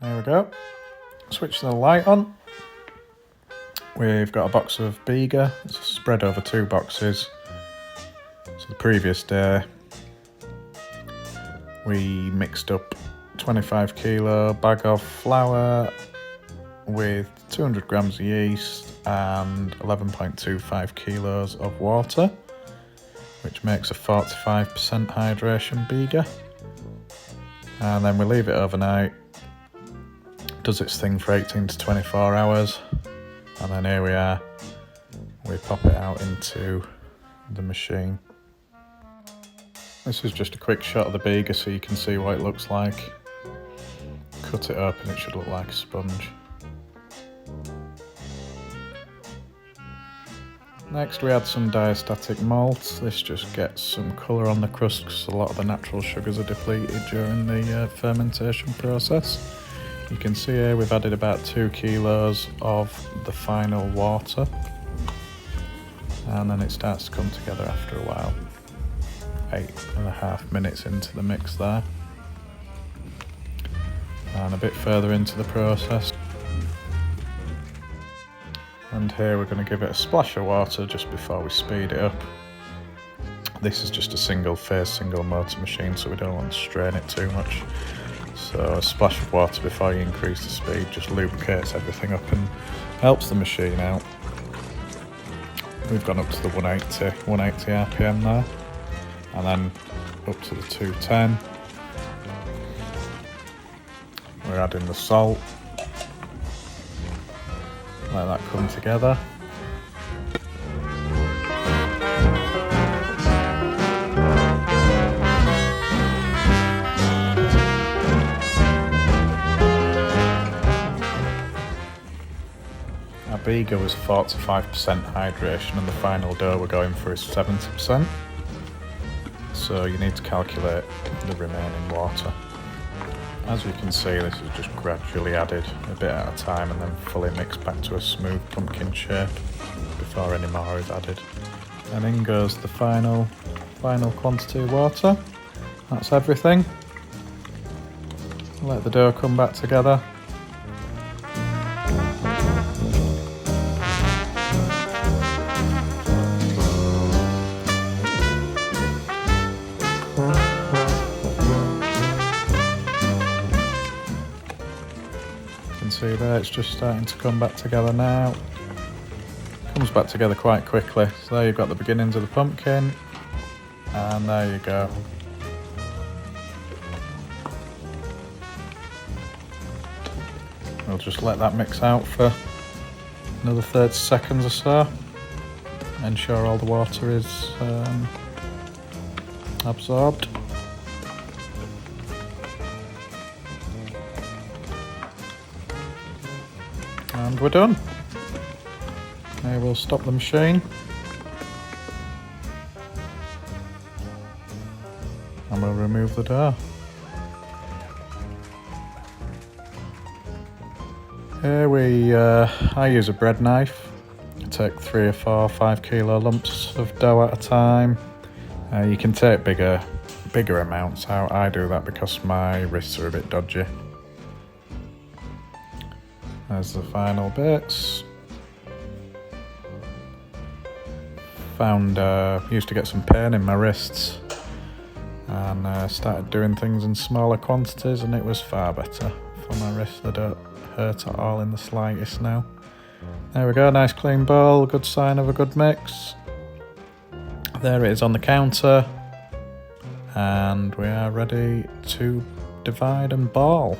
There we go. Switch the light on. We've got a box of biga. It's spread over 2 boxes. So the previous day we mixed up 25 kilo bag of flour with 200 grams of yeast and 11.25 kilos of water, which makes a 45% hydration biga. And then we leave it overnight. Does its thing for 18 to 24 hours. And then here we are. We pop it out into the machine. This is just a quick shot of the biga so you can see what it looks like. Cut it up and it should look like a sponge. Next we add some diastatic malt. This just gets some colour on the crust because a lot of the natural sugars are depleted during the fermentation process. You can see here we've added about 2 kilos of the final water, and then it starts to come together after a while. 8.5 minutes into the mix there. And a bit further into the process. And here we're going to give it a splash of water just before we speed it up. This is just a single phase, single motor machine, so we don't want to strain it too much. So a splash of water before you increase the speed just lubricates everything up and helps the machine out. We've gone up to the 180 RPM there, and then up to the 210. We're adding the salt. Let that come together. Our biga was 45% hydration and the final dough we're going for is 70%. So you need to calculate the remaining water. As you can see, this is just gradually added a bit at a time and then fully mixed back to a smooth pumpkin shape before any more is added. And in goes the final quantity of water. That's everything. Let the dough come back together. See there, it's just starting to come back together now. Comes back together quite quickly. So there you've got the beginnings of the pumpkin, and there you go. We'll just let that mix out for another 30 seconds or so. Ensure all the water is absorbed. And we're done. Now we'll stop the machine. And we'll remove the dough. Here I use a bread knife. I take 3 or 4, 5 kilo lumps of dough at a time. You can take bigger amounts out. I do that because my wrists are a bit dodgy. There's the final bits. Used to get some pain in my wrists and started doing things in smaller quantities, and it was far better for my wrists. They don't hurt at all in the slightest now. There we go, nice clean bowl, good sign of a good mix. There it is on the counter, and we are ready to divide and ball.